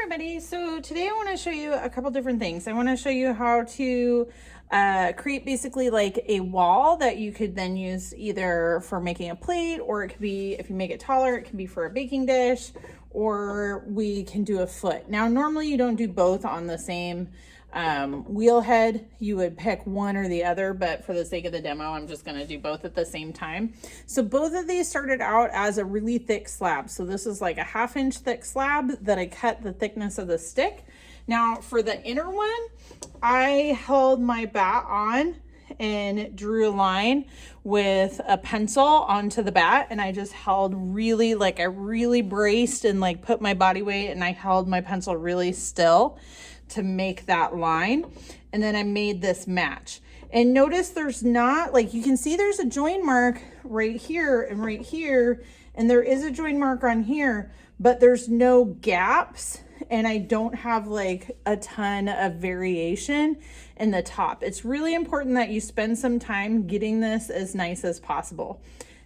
everybody. So today I want to show you a couple different things. I want to show you how to create basically like a wall that you could then use either for making a plate, or it could be, if you make it taller, it can be for a baking dish, or we can do a foot. Now, normally you don't do both on the same wheel head. You would pick one or the other, but for the sake of the demo, I'm just going to do both at the same time. So both of these started out as a really thick slab. So this is like a 1/2 inch thick slab that I cut the thickness of the stick. Now for the inner one, I held my bat on and drew a line with a pencil onto the bat, and I just held really, like I really braced and like put my body weight, and I held my pencil really still to make that line. And then I made this match. And notice there's not, like, you can see there's a join mark right here and right here, and there is a join mark on here, but there's no gaps, and I don't have like a ton of variation in the top. It's really important that you spend some time getting this as nice as possible.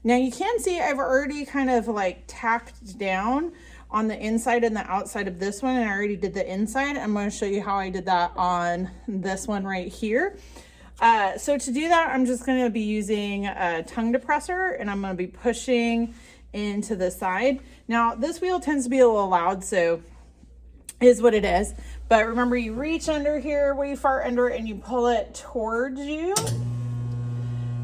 Now you can see I've already kind of like tacked down on the inside and the outside of this one, and I already did the inside. I'm going to show you how I did that on this one right here. So to do that, I'm just going to be using a tongue depressor, and I'm going to be pushing into the side. Now this wheel tends to be a little loud, so is what it is. But remember, you reach under here way far under and you pull it towards you.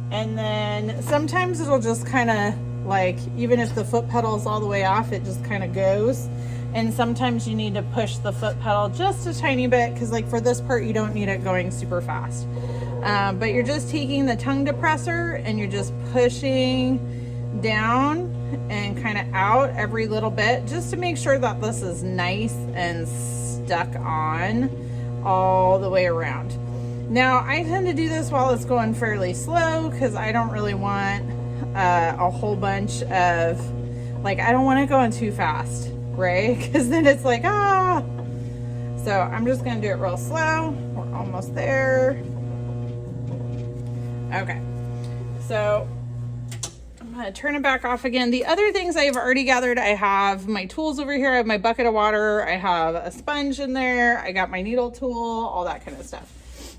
And then sometimes it'll just kind of like, even if the foot pedal is all the way off, it just kind of goes. And sometimes you need to push the foot pedal just a tiny bit, because like for this part, you don't need it going super fast. But you're just taking the tongue depressor and you're just pushing down and kind of out every little bit, just to make sure that this is nice and stuck on all the way around. Now I tend to do this while it's going fairly slow, because I don't really want a whole bunch of, like, I don't want it going too fast, right? Because then it's like, ah. So I'm just gonna do it real slow. We're almost there. Okay, so I'm gonna turn it back off again. The other things I've already gathered, I have my tools over here. I have my bucket of water. I have a sponge in there. I got my needle tool, all that kind of stuff.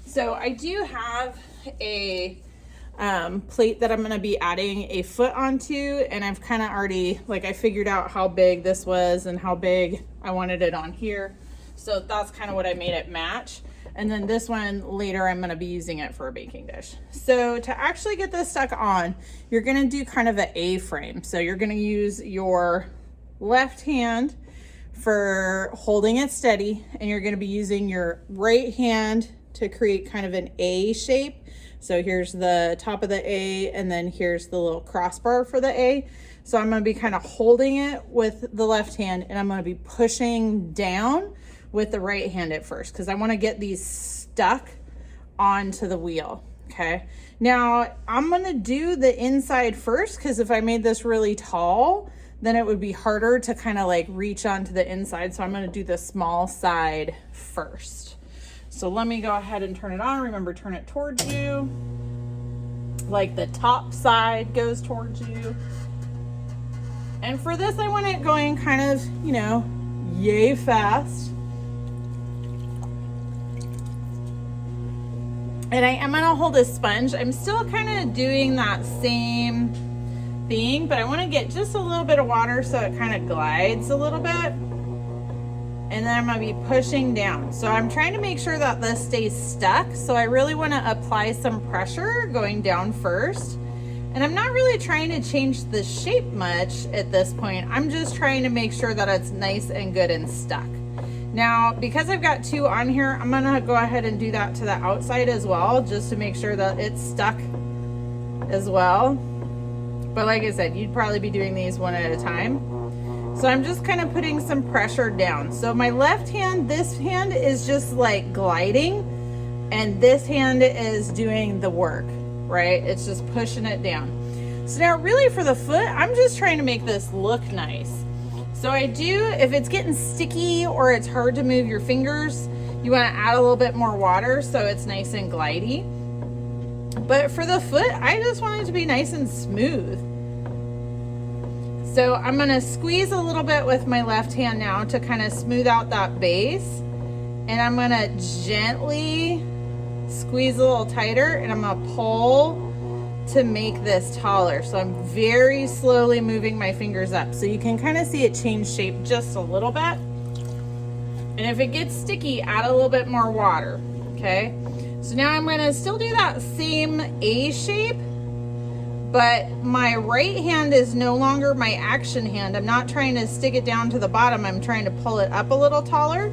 So I do have a plate that I'm going to be adding a foot onto, and I've kind of already, like, I figured out how big this was and how big I wanted it on here. So that's kind of what I made it match. And then this one later, I'm going to be using it for a baking dish. So to actually get this stuck on, you're going to do kind of an A-frame. So you're going to use your left hand for holding it steady, and you're going to be using your right hand to create kind of an A shape. So here's the top of the A, and then here's the little crossbar for the A. So I'm going to be kind of holding it with the left hand, and I'm going to be pushing down with the right hand at first, because I want to get these stuck onto the wheel. Okay, now I'm going to do the inside first, because if I made this really tall, then it would be harder to kind of like reach onto the inside. So I'm going to do the small side first. So let me go ahead and turn it on. Remember, turn it towards you. Like the top side goes towards you. And for this, I want it going kind of, you know, yay fast. And I am gonna hold a sponge. I'm still kind of doing that same thing, but I want to get just a little bit of water so it kind of glides a little bit. And then I'm going to be pushing down. So I'm trying to make sure that this stays stuck. So I really want to apply some pressure going down first. And I'm not really trying to change the shape much at this point. I'm just trying to make sure that it's nice and good and stuck. Now, because I've got two on here, I'm going to go ahead and do that to the outside as well, just to make sure that it's stuck as well. But like I said, you'd probably be doing these one at a time. So I'm just kind of putting some pressure down. So my left hand, this hand is just like gliding, and this hand is doing the work, right? It's just pushing it down. So now really for the foot, I'm just trying to make this look nice. So I do, if it's getting sticky or it's hard to move your fingers, you want to add a little bit more water so it's nice and glidey. But for the foot, I just want it to be nice and smooth. So I'm gonna squeeze a little bit with my left hand now to kind of smooth out that base. And I'm gonna gently squeeze a little tighter, and I'm gonna pull to make this taller. So I'm very slowly moving my fingers up. So you can kind of see it change shape just a little bit. And if it gets sticky, add a little bit more water, okay? So now I'm gonna still do that same A shape, but my right hand is no longer my action hand. I'm not trying to stick it down to the bottom. I'm trying to pull it up a little taller.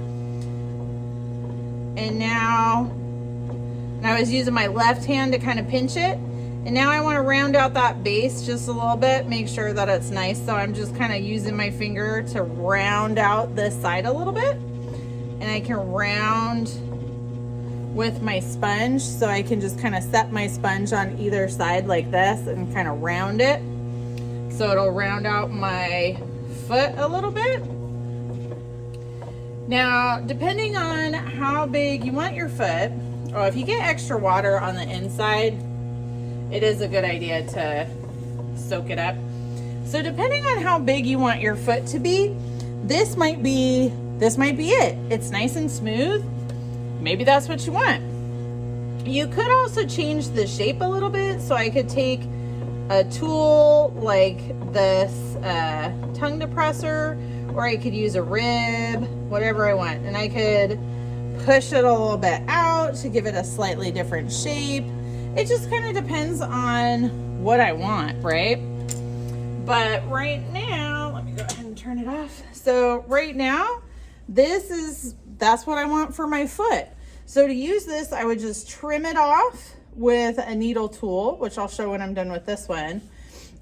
And now, I was using my left hand to kind of pinch it. And now I want to round out that base just a little bit, make sure that it's nice. So I'm just kind of using my finger to round out this side a little bit. And I can round with my sponge, so I can just kind of set my sponge on either side like this and kind of round it. So it'll round out my foot a little bit. Now, depending on how big you want your foot, or if you get extra water on the inside, it is a good idea to soak it up. So depending on how big you want your foot to be, this might be it. It's nice and smooth. Maybe that's what you want. You could also change the shape a little bit. So I could take a tool like this tongue depressor, or I could use a rib, whatever I want. And I could push it a little bit out to give it a slightly different shape. It just kind of depends on what I want, right? But right now, let me go ahead and turn it off. So right now, that's what I want for my foot. So to use this, I would just trim it off with a needle tool, which I'll show when I'm done with this one.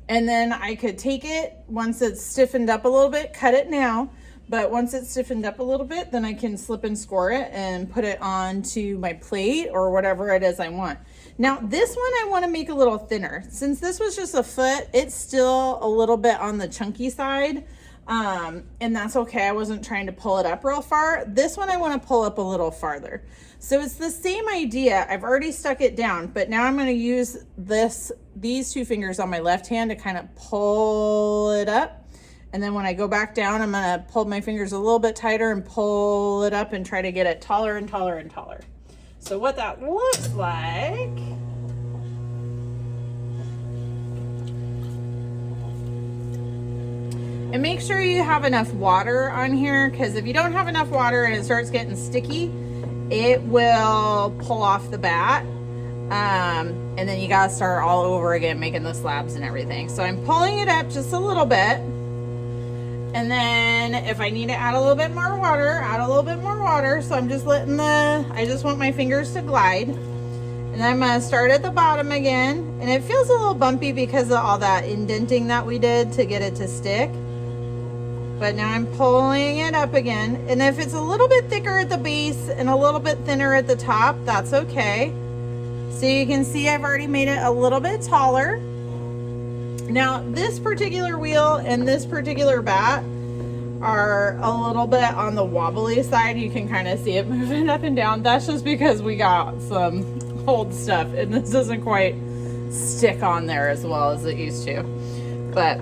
And then I could take it once it's stiffened up a little bit, cut it now. But once it's stiffened up a little bit, then I can slip and score it and put it onto my plate or whatever it is I want. Now this one I want to make a little thinner. Since this was just a foot, it's still a little bit on the chunky side. And that's okay. I wasn't trying to pull it up real far. This one I want to pull up a little farther. So it's the same idea. I've already stuck it down, but now I'm going to use these two fingers on my left hand to kind of pull it up. And then when I go back down, I'm going to pull my fingers a little bit tighter and pull it up and try to get it taller and taller and taller. So what that looks like, and make sure you have enough water on here, because if you don't have enough water and it starts getting sticky, it will pull off the bat. And then you got to start all over again making the slabs and everything. So I'm pulling it up just a little bit. And then if I need to add a little bit more water, add a little bit more water. So I'm just I just want my fingers to glide. And I'm going to start at the bottom again. And it feels a little bumpy because of all that indenting that we did to get it to stick. But now I'm pulling it up again. And if it's a little bit thicker at the base and a little bit thinner at the top, that's okay. So you can see I've already made it a little bit taller. Now this particular wheel and this particular bat are a little bit on the wobbly side. You can kind of see it moving up and down. That's just because we got some old stuff and this doesn't quite stick on there as well as it used to. But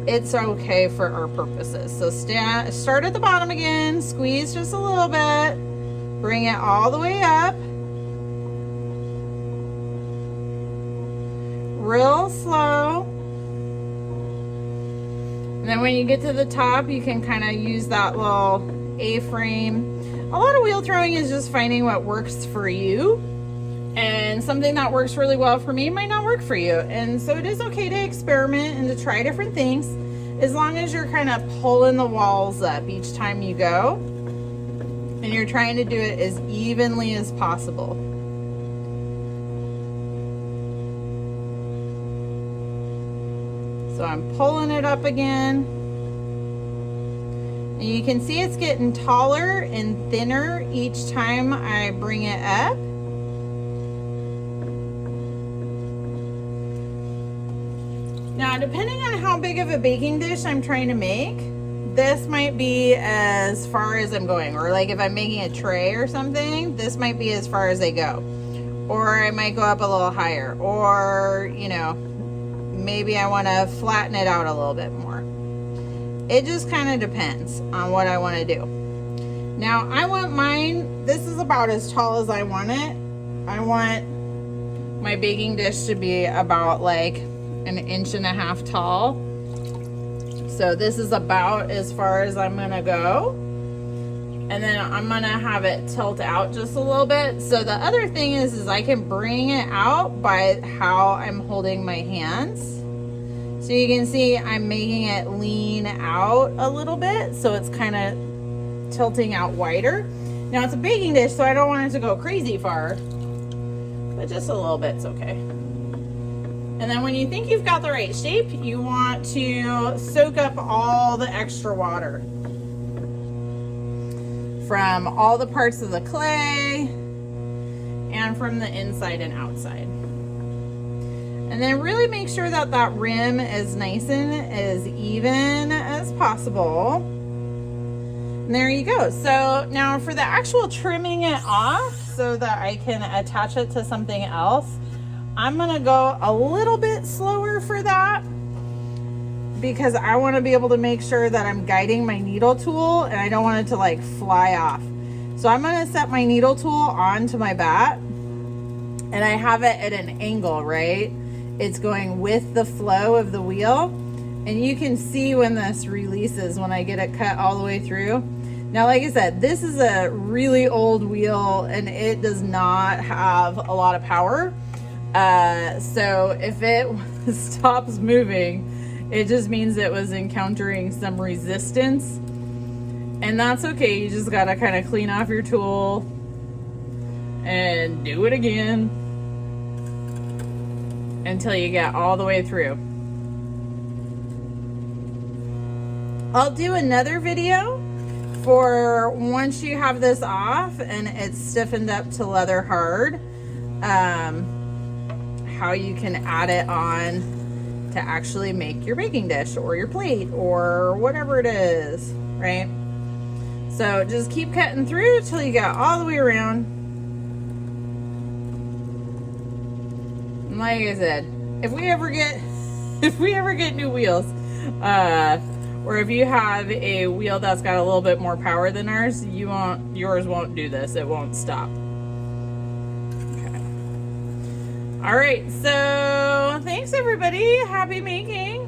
it's okay for our purposes. So start at the bottom again, squeeze just a little bit, bring it all the way up. Real slow. And then when you get to the top, you can kind of use that little A-frame. A lot of wheel throwing is just finding what works for you. And something that works really well for me might not work for you. And so it is okay to experiment and to try different things, as long as you're kind of pulling the walls up each time you go. And you're trying to do it as evenly as possible. So I'm pulling it up again. And you can see it's getting taller and thinner each time I bring it up. Now, depending on how big of a baking dish I'm trying to make, this might be as far as I'm going. Or like if I'm making a tray or something, this might be as far as they go. Or I might go up a little higher. Or, you know, maybe I want to flatten it out a little bit more. It just kind of depends on what I want to do. Now I want mine, this is about as tall as I want it. I want my baking dish to be about like 1.5 inches tall. So this is about as far as I'm gonna go. And then I'm gonna have it tilt out just a little bit. So the other thing is I can bring it out by how I'm holding my hands. So you can see I'm making it lean out a little bit. So it's kind of tilting out wider. Now it's a baking dish, so I don't want it to go crazy far, but just a little bit's okay. And then when you think you've got the right shape, you want to soak up all the extra water from all the parts of the clay and from the inside and outside. And then really make sure that that rim is nice and as even as possible. And there you go. So now for the actual trimming it off so that I can attach it to something else, I'm gonna go a little bit slower for that because I want to be able to make sure that I'm guiding my needle tool and I don't want it to like fly off. So I'm going to set my needle tool onto my bat and I have it at an angle, right? It's going with the flow of the wheel, and you can see when this releases when I get it cut all the way through. Now, like I said, this is a really old wheel and it does not have a lot of power. So if it stops moving, it just means it was encountering some resistance, and that's okay. You just gotta kind of clean off your tool and do it again until you get all the way through. I'll do another video for once you have this off and it's stiffened up to leather hard, how you can add it on to actually make your baking dish or your plate or whatever it is, right? So just keep cutting through till you get all the way around. And like I said, if we ever get new wheels, or if you have a wheel that's got a little bit more power than ours, yours won't do this. It won't stop. All right, so thanks everybody. Happy making.